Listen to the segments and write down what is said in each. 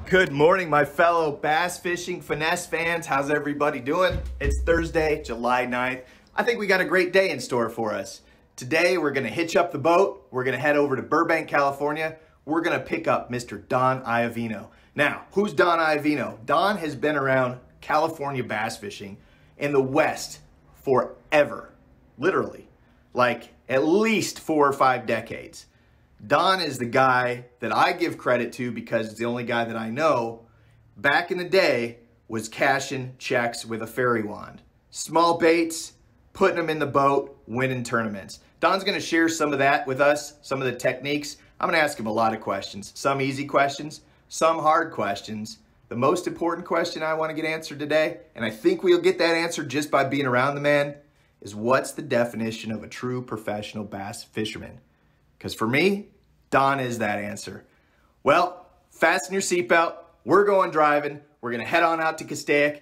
Good morning, my fellow bass fishing finesse fans. How's everybody doing? It's Thursday, July 9th. I think we got a great day in store for us. Today, we're gonna hitch up the boat. We're gonna head over to Burbank, California. We're gonna pick up Mr. Don Iovino. Now, who's Don Iovino? Don has been around California bass fishing in the West forever, literally, like at least 4 or 5 decades. Don is the guy that I give credit to because it's the only guy that I know back in the day was cashing checks with a fairy wand. Small baits, putting them in the boat, winning tournaments. Don's gonna share some of that with us, some of the techniques. I'm gonna ask him a lot of questions, some easy questions, some hard questions. The most important question I wanna get answered today, and I think we'll get that answered just by being around the man, is what's the definition of a true professional bass fisherman? Because for me, Don is that answer. Well, fasten your seatbelt. We're going driving. We're going to head on out to Castaic.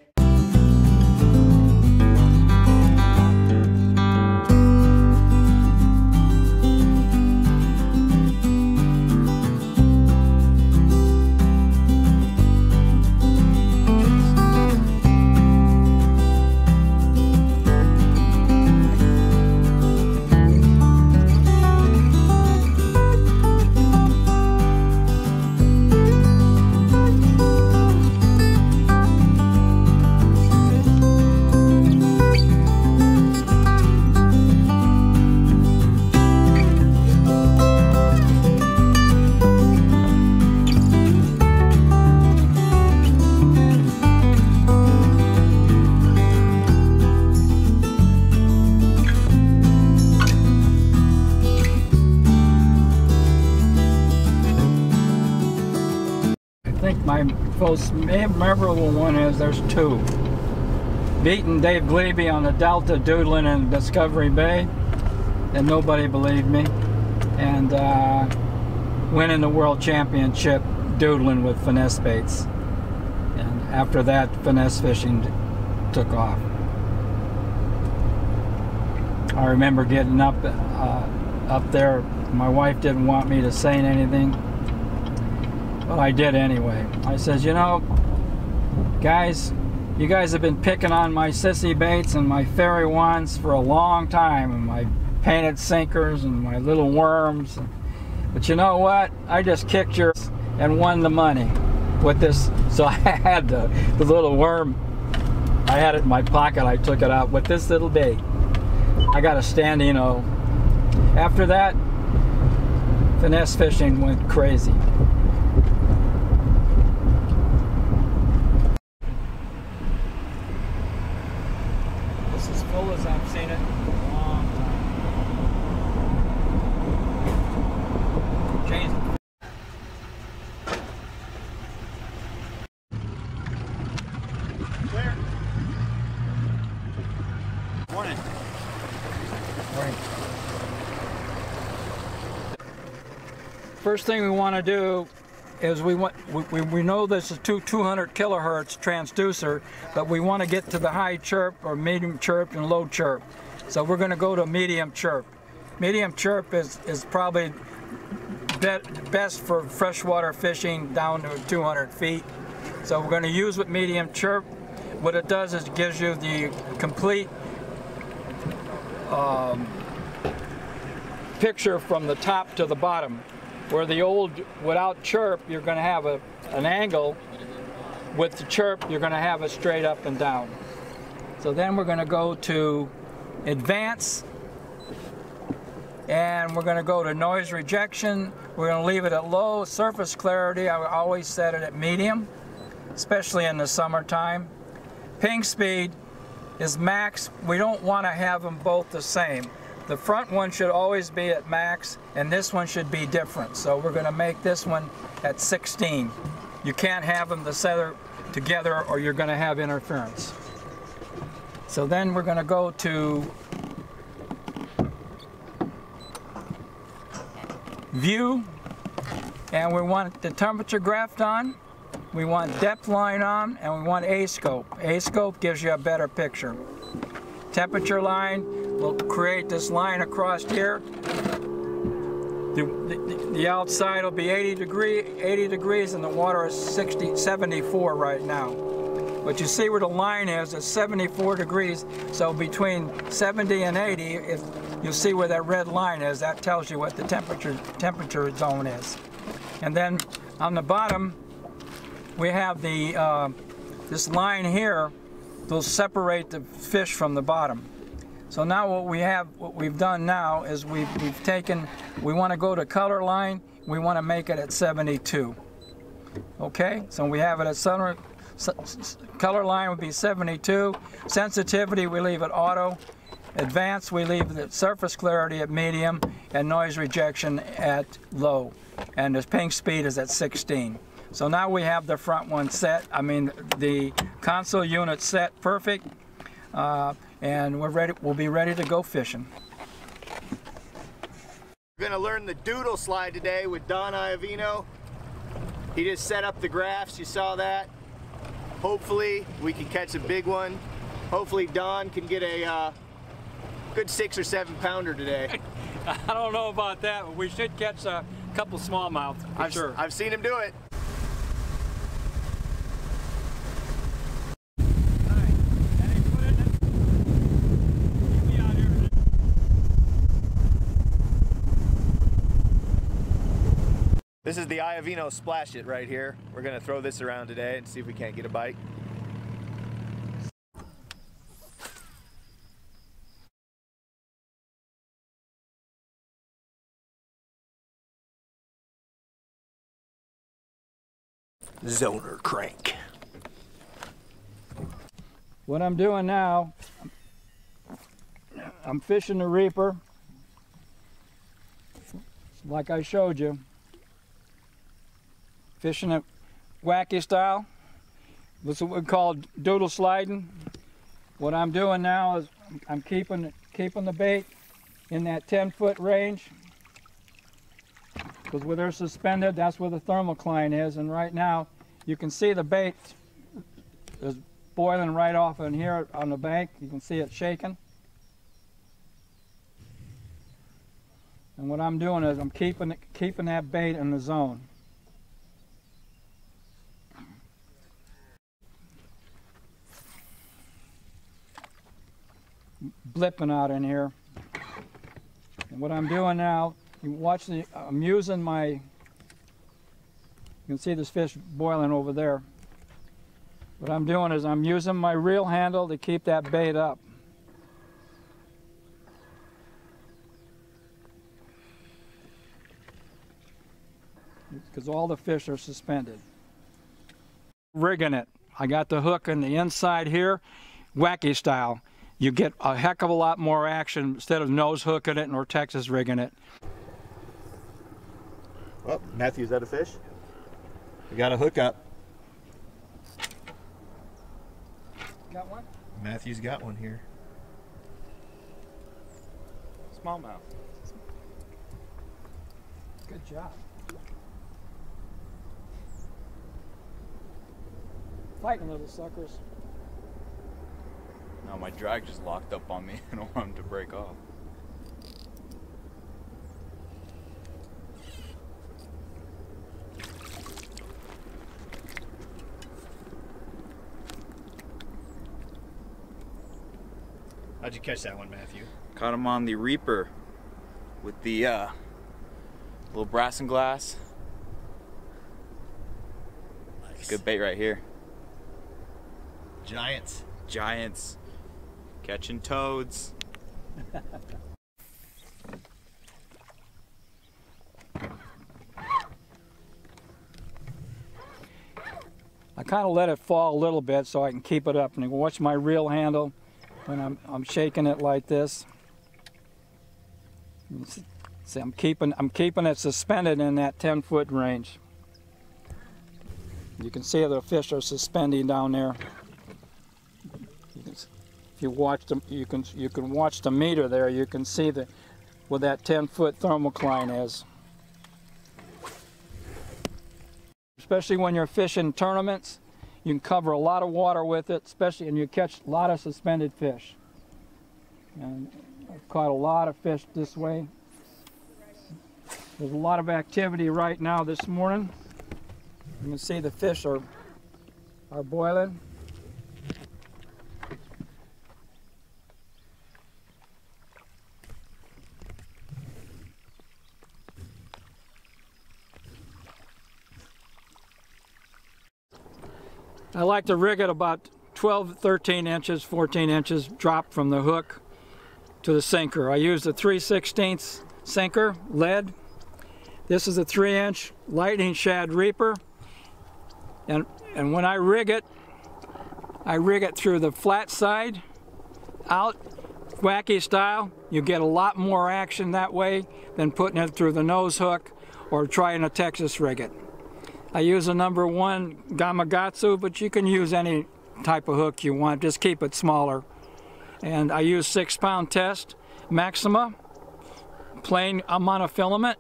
My most memorable one is there's two. Beating Dave Glebe on the Delta doodling in Discovery Bay, and nobody believed me, and winning the world championship doodling with finesse baits. And after that, finesse fishing took off. I remember getting up there. My wife didn't want me to say anything. Well, I did anyway. I says, you know, guys, you guys have been picking on my sissy baits and my fairy wands for a long time, and my painted sinkers and my little worms. But you know what? I just kicked yours and won the money with this. So I had the little worm. I had it in my pocket. I took it out with this little bait. I got a standing O. After that, finesse fishing went crazy. As full as I've seen it in a long time. Change it. Clear. Morning. Morning. First thing we want to do is we know this is 200 kilohertz transducer, but we want to get to the high chirp or medium chirp and low chirp. So we're going to go to medium chirp. Medium chirp is probably best for freshwater fishing down to 200 feet. So we're going to use with medium chirp. What it does is it gives you the complete picture from the top to the bottom. Where the old, without chirp, you're going to have an angle. With the chirp, you're going to have it straight up and down. So then we're going to go to advance, and we're going to go to noise rejection. We're going to leave it at low. Surface clarity, I always set it at medium, especially in the summertime. Ping speed is max. We don't want to have them both the same. The front one should always be at max, and this one should be different. So we're going to make this one at 16. You can't have them together or you're going to have interference. So then we're going to go to view, and we want the temperature graph on, we want depth line on, and we want A-scope. A-scope gives you a better picture. Temperature line will create this line across here. The outside will be 80 degrees, and the water is 74 right now. But you see where the line is, it's 74 degrees, so between 70 and 80, if you see where that red line is, that tells you what the temperature zone is. And then on the bottom, we have the this line here, will separate the fish from the bottom. So now what we've done now is we want to go to color line, we want to make it at 72. Okay, so we have it at center, color line would be 72, sensitivity we leave at auto, advanced we leave the surface clarity at medium, and noise rejection at low, and the ping speed is at 16. So now we have the front one set, the console unit set perfect, and we'll be ready to go fishing. We're gonna learn the doodle slide today with Don Iovino. He just set up the graphs, you saw that. Hopefully we can catch a big one. Hopefully Don can get a good 6 or 7 pounder today. I don't know about that, but we should catch a couple smallmouth for sure. I've seen him do it. This is the Iovino Splash It right here. We're gonna throw this around today and see if we can't get a bite. Zoner crank. What I'm doing now, I'm fishing the reaper, like I showed you. Fishing it wacky style. This is what we call doodle sliding. What I'm doing now is I'm keeping the bait in that 10-foot range, because where they're suspended, that's where the thermocline is. And right now, you can see the bait is boiling right off in here on the bank. You can see it shaking. And what I'm doing is I'm keeping that bait in the zone. Blipping out in here. And what I'm doing now, I'm using my, you can see this fish boiling over there. What I'm doing is I'm using my reel handle to keep that bait up. Because all the fish are suspended. Rigging it. I got the hook in the inside here, wacky style. You get a heck of a lot more action instead of nose hooking it or Texas rigging it. Well, Matthew, is that a fish? We got a hook up. Got one? Matthew's got one here. Smallmouth. Good job. Fighting, little suckers. No, my drag just locked up on me. I don't want him to break off. How'd you catch that one, Matthew? Caught him on the Reaper with the little brass and glass. Nice. Good bait right here. Giants. Giants. Catching toads. I kind of let it fall a little bit so I can keep it up, and watch my reel handle when I'm shaking it like this. See, I'm keeping it suspended in that 10-foot range. You can see the fish are suspending down there. If you watch them, you can watch the meter there. You can see where that 10-foot thermocline is. Especially when you're fishing tournaments, you can cover a lot of water with it, especially, and you catch a lot of suspended fish. And I've caught a lot of fish this way. There's a lot of activity right now this morning. You can see the fish are boiling. I like to rig it about 12, 13 inches, 14 inches drop from the hook to the sinker. I use a 3/16 sinker, lead. This is a 3-inch lightning shad reaper. And when I rig it through the flat side, out, wacky style. You get a lot more action that way than putting it through the nose hook or trying to Texas rig it. I use a number 1 Gamakatsu, but you can use any type of hook you want, just keep it smaller. And I use 6-pound test, Maxima, plain monofilament.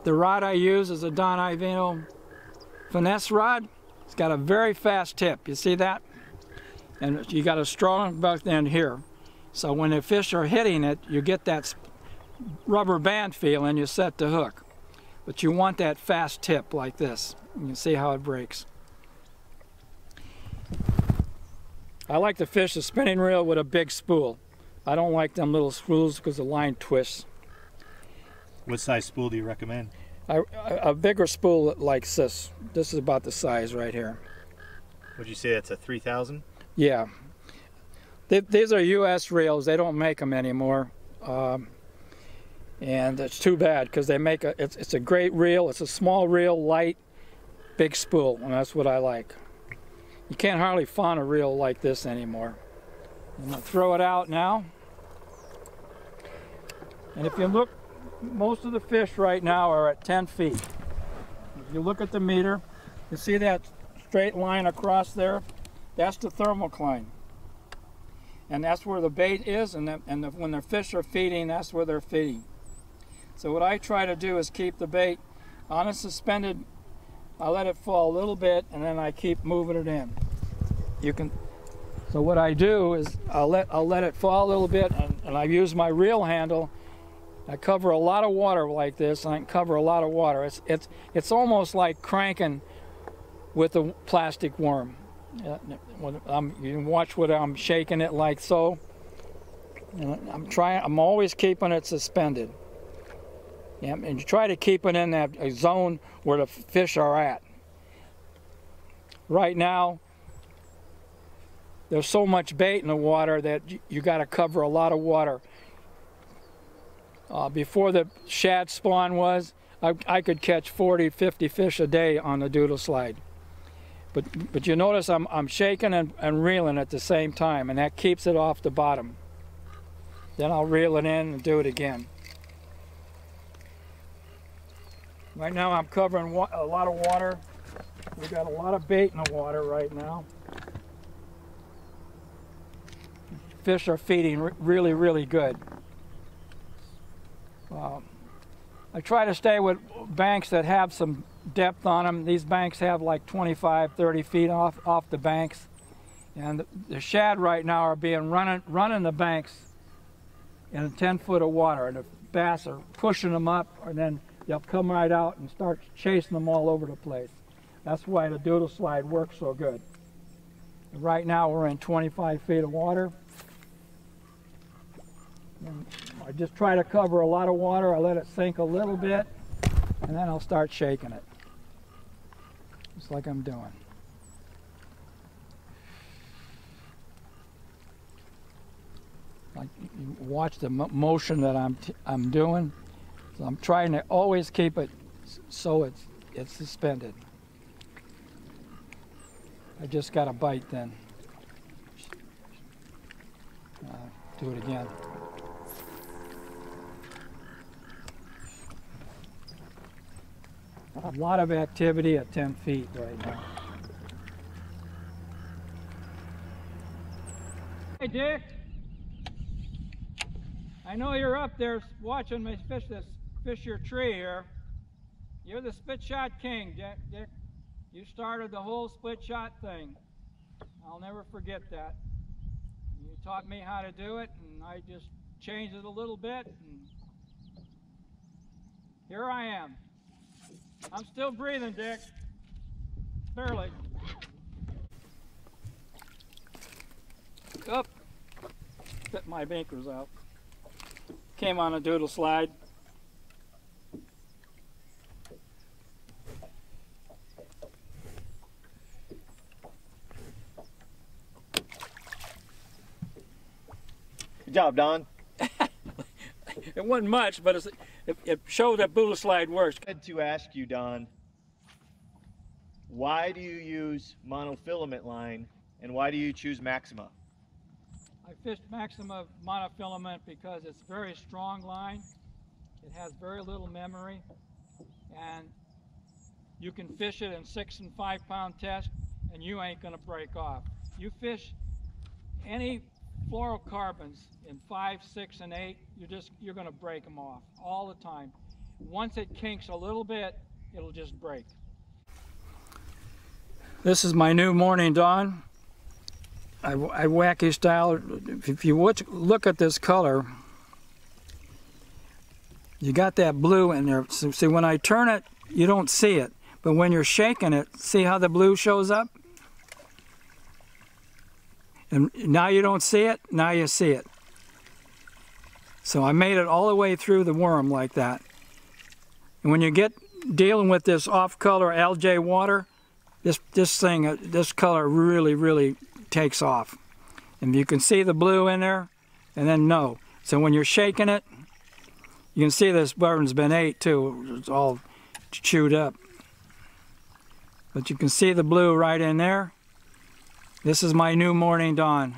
The rod I use is a Don Iovino finesse rod. It's got a very fast tip, you see that? And you got a strong buck end here. So when the fish are hitting it, you get that rubber band feel and you set the hook. But you want that fast tip like this. You can see how it breaks. I like to fish a spinning reel with a big spool. I don't like them little spools because the line twists. What size spool do you recommend? A bigger spool like this. This is about the size right here. Would you say that's a 3000? Yeah. These are U.S. reels. They don't make them anymore. And it's too bad because they make it's a great reel. It's a small reel, light, big spool, and that's what I like. You can't hardly fawn a reel like this anymore. I'm going to throw it out now. And if you look, most of the fish right now are at 10 feet. If you look at the meter, you see that straight line across there? That's the thermocline. And that's where the bait is, and when the fish are feeding, that's where they're feeding. So what I try to do is keep the bait on a suspended. I let it fall a little bit, and then I keep moving it in. So what I do is I'll let it fall a little bit, and I use my reel handle. I cover a lot of water like this, and I can cover a lot of water. It's almost like cranking with a plastic worm. You can watch what I'm shaking it like so. And I'm always keeping it suspended. Yeah, and you try to keep it in that zone where the fish are at. Right now, there's so much bait in the water that you got to cover a lot of water. Before the shad spawn was, I could catch 40, 50 fish a day on the doodle slide. But you notice I'm shaking and reeling at the same time, and that keeps it off the bottom. Then I'll reel it in and do it again. Right now I'm covering a lot of water. We've got a lot of bait in the water right now. Fish are feeding really, really good. I try to stay with banks that have some depth on them. These banks have like 25, 30 feet off the banks. And the shad right now are being running the banks in 10 foot of water, and the bass are pushing them up, and then they'll come right out and start chasing them all over the place. That's why the doodle slide works so good. And right now we're in 25 feet of water. And I just try to cover a lot of water. I let it sink a little bit, and then I'll start shaking it. Just like I'm doing. Like you watch the motion that I'm doing. So I'm trying to always keep it so it's suspended. I just got a bite then. Do it again. A lot of activity at 10 feet right now. Hey Dick, I know you're up there watching me fish your tree here. You're the split shot king, Dick. You started the whole split shot thing. I'll never forget that. You taught me how to do it, and I just changed it a little bit and Here I am. I'm still breathing, Dick. Barely. Up. Spit my bankers out. Came on a doodle slide. Good job, Don. It wasn't much, but it showed that doodle slide works. I had to ask you, Don, why do you use monofilament line and why do you choose Maxima? I fished Maxima monofilament because it's a very strong line. It has very little memory, and you can fish it in 6 and 5 pound test and you ain't gonna break off. You fish any fluorocarbons in 5, 6, and 8, you're gonna break them off all the time. Once it kinks a little bit, it'll just break. This is my new Morning Dawn. I wacky style. If you look at this color, you got that blue in there. So, see, when I turn it, you don't see it. But when you're shaking it, see how the blue shows up? And now you don't see it, now you see it. So I made it all the way through the worm like that. And when you get dealing with this off-color algae water, this color really takes off. And you can see the blue in there, and then no. So when you're shaking it, you can see this burn's been ate too. It's all chewed up. But you can see the blue right in there. This is my new Morning Dawn.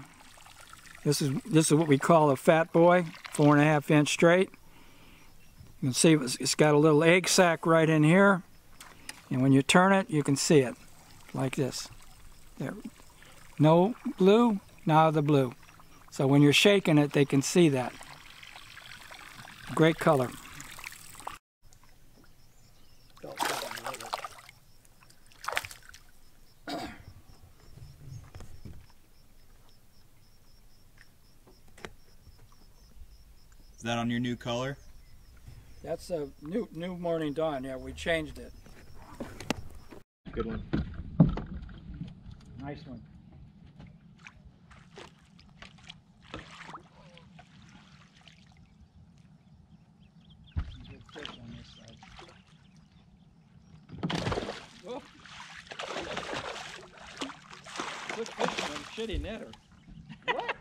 This is what we call a fat boy, 4.5 inch straight. You can see it's got a little egg sac right in here. And when you turn it, you can see it like this. There. No blue, now the blue. So when you're shaking it, they can see that. Great color. Is that on your new color? That's a new Morning Dawn. Yeah, we changed it. Good one. Nice one. Good fish on this side. Whoop. Good fisherman, shitty netter. What?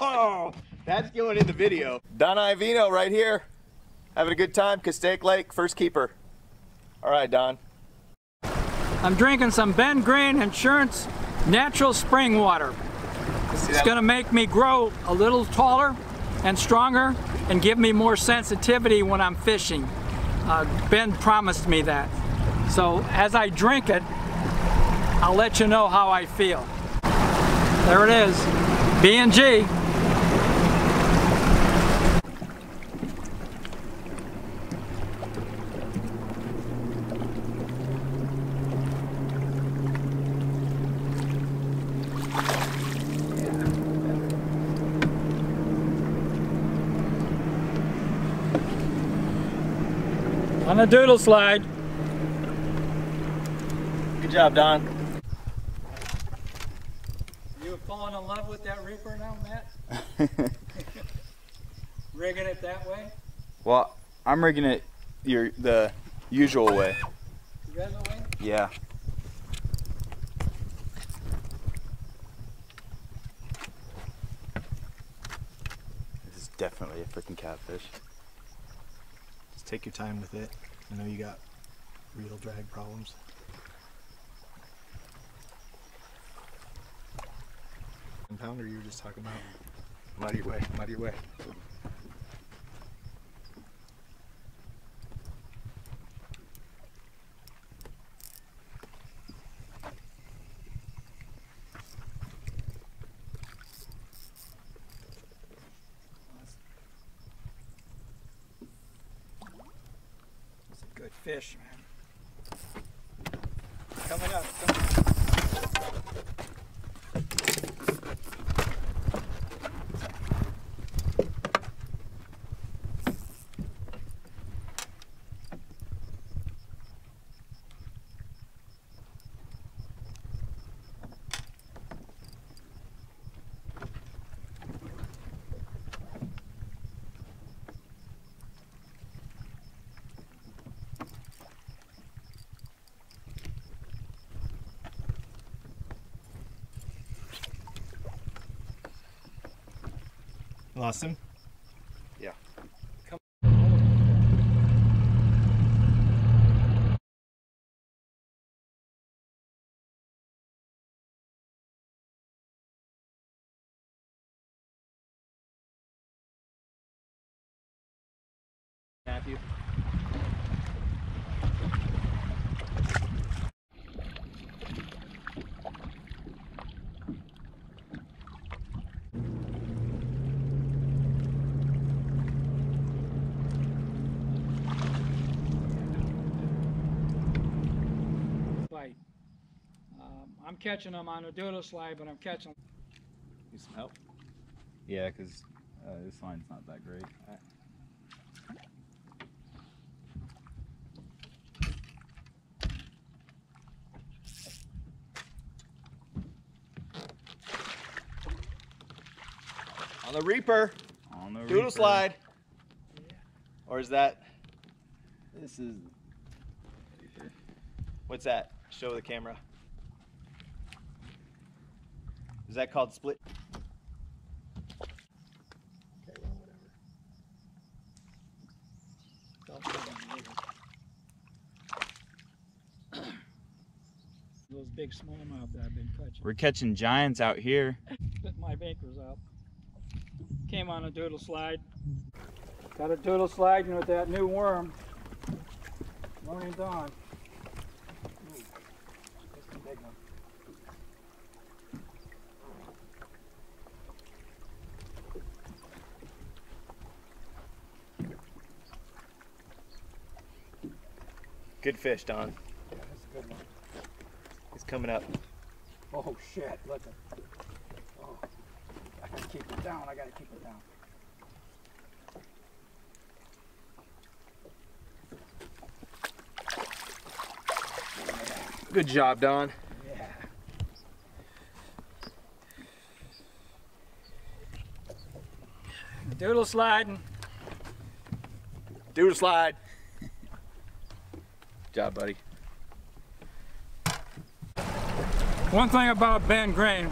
Oh, that's going in the video. Don Iovino right here. Having a good time, Castaic Lake, first keeper. All right, Don. I'm drinking some Ben Green Insurance natural spring water. It's going to make me grow a little taller and stronger and give me more sensitivity when I'm fishing. Ben promised me that. So as I drink it, I'll let you know how I feel. There it is, B&G. On the doodle slide. Good job, Don. You falling in love with that reaper now, Matt? Rigging it that way? Well, I'm rigging it the usual way. The other way? Yeah. This is definitely a freaking catfish. Just take your time with it. I know you got reel drag problems. Pounder you were just talking about. I'm out of your way, I'm out of your way. It's a good fish, man. Coming up. Lost him? Yeah. Matthew. Bite. I'm catching them on a doodle slide, but I'm catching. Need some help? Yeah, because this line's not that great. On the Reaper. On the Doodle Reaper. slide. Or is that, This is what's that? Show the camera. Is that called split? Okay, well, whatever. Those big smallmouth that I've been catching. We're catching giants out here. Spit my anchors out. Came on a doodle slide. Got a doodle sliding with that new worm. Morning dawn. Ooh, that's a big one. Good fish, Don. Yeah, that's a good one. He's coming up. Oh shit, look at. Oh, I gotta keep it down, I gotta keep it down. Good job, Don. Yeah. Doodle sliding. Doodle slide. Good job, buddy. One thing about Ben Green,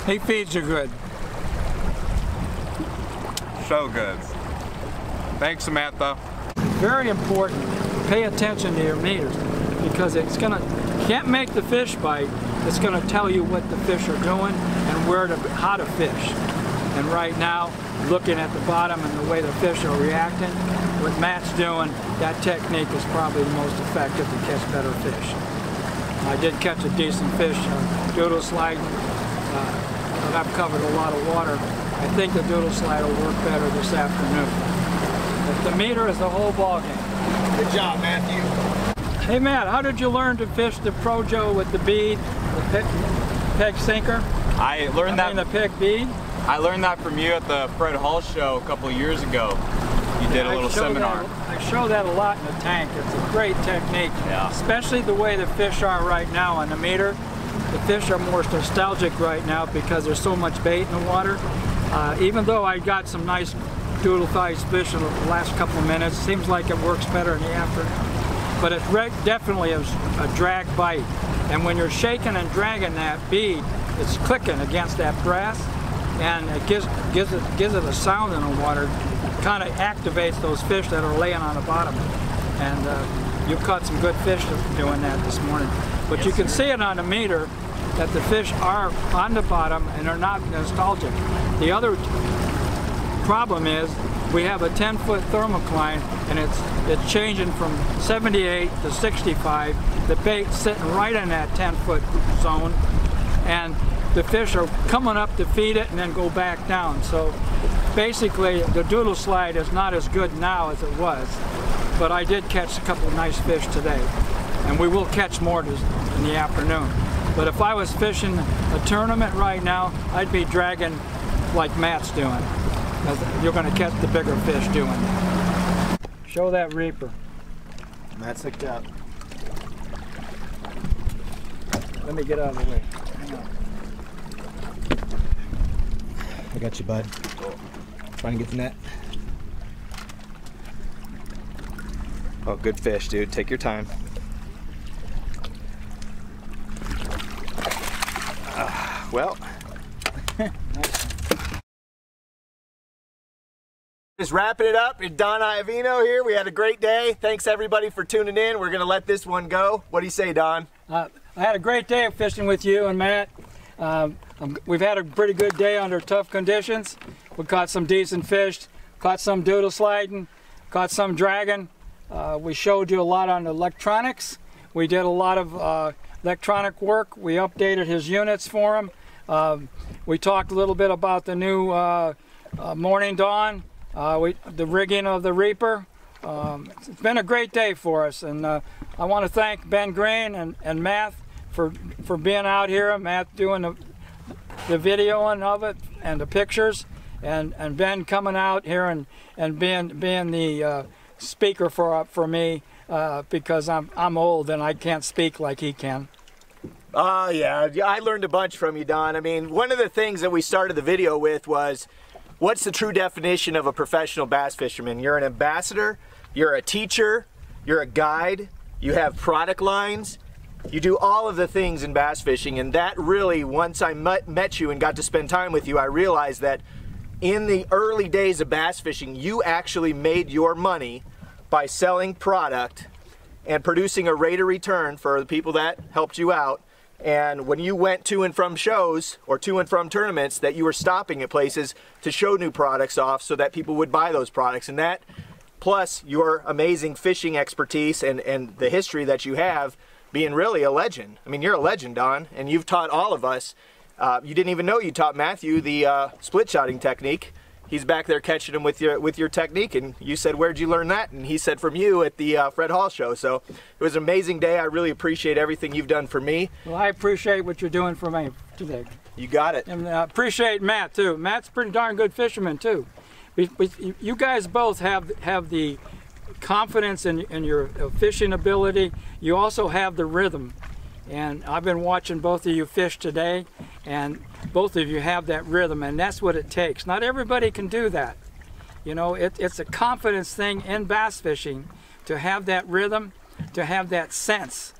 he feeds you good. So good. Thanks, Samantha. Very important, pay attention to your meters because it's gonna, can't make the fish bite, it's gonna tell you what the fish are doing and where to, how to fish. And right now, looking at the bottom and the way the fish are reacting, what Matt's doing, that technique is probably the most effective to catch better fish. I did catch a decent fish, doodle slide, but I've covered a lot of water. I think the doodle slide will work better this afternoon. But the meter is the whole ballgame. Good job, Matthew. Hey Matt, how did you learn to fish the Projo with the bead, the peg sinker? I learned the peg bead? I learned that from you at the Fred Hall show a couple of years ago. You did a little seminar. I show that a lot in the tank. It's a great technique, Yeah. especially the way the fish are right now on the meter. The fish are more nostalgic right now because there's so much bait in the water. Even though I got some nice doodle-sized fish in the last couple of minutes, seems like it works better in the afternoon. But it's definitely a drag bite. And when you're shaking and dragging that bead, it's clicking against that brass, and it gives it a sound in the water. Kind of activates those fish that are laying on the bottom. And you caught some good fish doing that this morning. But yes, you can see it on the meter that the fish are on the bottom and are not nostalgic. The other problem is we have a 10-foot thermocline and it's changing from 78 to 65. The bait's sitting right in that 10-foot zone, and the fish are coming up to feed it and then go back down. So basically the doodle slide is not as good now as it was, but I did catch a couple of nice fish today, and we will catch more in the afternoon. But if I was fishing a tournament right now, I'd be dragging like Matt's doing. You're going to catch the bigger fish doing that. Show that Reaper. Matt's hooked up. Let me get out of the way. Hang on. I got you, bud. Trying to get the net. Oh, good fish, dude. Take your time. Well. Nice. Just wrapping it up. It's Don Iovino here. We had a great day. Thanks everybody for tuning in. We're gonna let this one go. What do you say, Don? I had a great day of fishing with you and Matt. We've had a pretty good day under tough conditions. We caught some decent fish, caught some doodle sliding, caught some dragon. We showed you a lot on electronics. We did a lot of electronic work. We updated his units for him. We talked a little bit about the new Morning Dawn, the rigging of the Reaper. It's been a great day for us, and I want to thank Ben Green and Matt for being out here. Matt doing the videoing of it and the pictures, and Ben coming out here and being the speaker for me because I'm old and I can't speak like he can. Yeah, I learned a bunch from you, Don. I mean, one of the things that we started the video with was, what's the true definition of a professional bass fisherman? You're an ambassador, you're a teacher, you're a guide, you have product lines, you do all of the things in bass fishing, and that really, once I met you and got to spend time with you, I realized that in the early days of bass fishing, you actually made your money by selling product and producing a rate of return for the people that helped you out. And when you went to and from shows or to and from tournaments, that you were stopping at places to show new products off so that people would buy those products. And that, plus your amazing fishing expertise and the history that you have, being really a legend. I mean, you're a legend, Don, and you've taught all of us. You didn't even know you taught Matthew the split shotting technique. He's back there catching them with your technique, and you said, where'd you learn that? And he said, from you at the Fred Hall show. So it was an amazing day. I really appreciate everything you've done for me. Well, I appreciate what you're doing for me today. You got it. And I appreciate Matt too. Matt's a pretty darn good fisherman too. You guys both have the confidence in your fishing ability. You also have the rhythm. And I've been watching both of you fish today, and both of you have that rhythm, and that's what it takes. Not everybody can do that. You know, it's a confidence thing in bass fishing to have that rhythm, to have that sense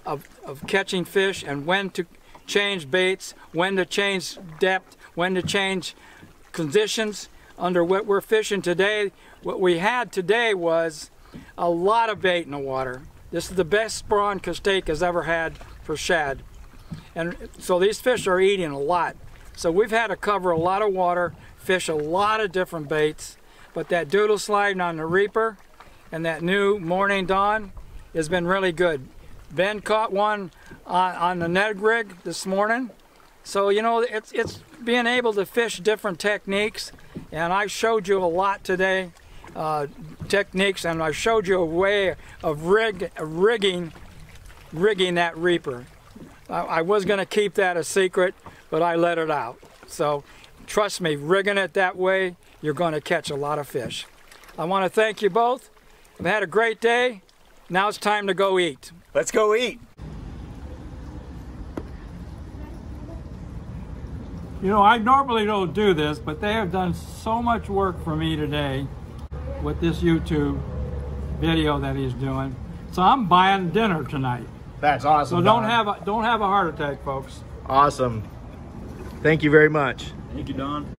of catching fish and when to change baits, when to change depth, when to change conditions under what we're fishing today. What we had today was a lot of bait in the water. This is the best spawn Castaic has ever had for shad. And so these fish are eating a lot. So we've had to cover a lot of water, fish a lot of different baits, but that doodle sliding on the Reaper and that new Morning Dawn has been really good. Ben caught one on the Ned rig this morning. So, you know, it's being able to fish different techniques, and I showed you a lot today. Techniques, and I showed you a way of rigging that Reaper. I was going to keep that a secret, but I let it out. So trust me, rigging it that way, you're going to catch a lot of fish. I want to thank you both. I've had a great day. Now it's time to go eat. Let's go eat. You know, I normally don't do this, but they have done so much work for me today with this YouTube video that he's doing. So I'm buying dinner tonight. That's awesome. So don't have a heart attack, folks. Awesome. Thank you very much. Thank you, Don.